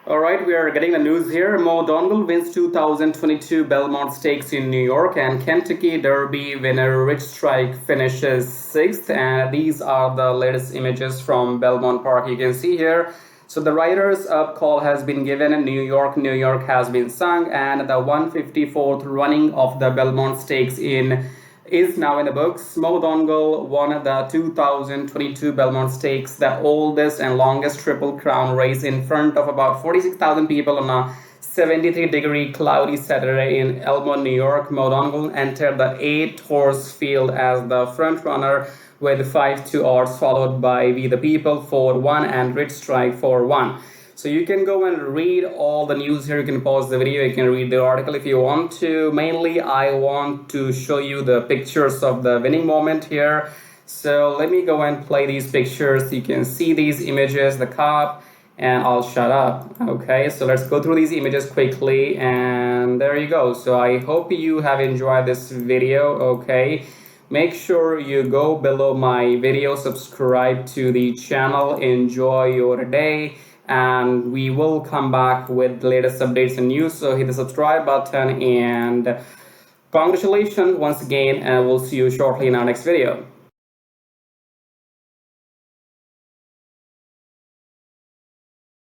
All right, we are getting the news here. Donegal wins 2022 Belmont Stakes in New York, and Kentucky Derby winner Rich Strike finishes sixth. And these are the latest images from Belmont Park. You can see here. So the riders' up call has been given in New York. New York has been sung, and the 154th running of the Belmont Stakes is now in the books. Donegal won the 2022 Belmont Stakes, the oldest and longest Triple Crown race, in front of about 46,000 people on a 73-degree cloudy Saturday in Elmore, New York. Donegal entered the 8-horse field as the front runner with 5-2 odds, followed by We the People 4-1 and Rich Strike 4-1. So you can go and read all the news here. You can pause the video, you can read the article if you want to. Mainly, I want to show you the pictures of the winning moment here. So let me go and play these pictures. You can see these images, the cop, and I'll shut up. Okay, so let's go through these images quickly, and there you go. So I hope you have enjoyed this video. Okay, make sure you go below my video, subscribe to the channel, enjoy your day, and we will come back with the latest updates and news. So hit the subscribe button, and congratulations once again, and we'll see you shortly in our next video.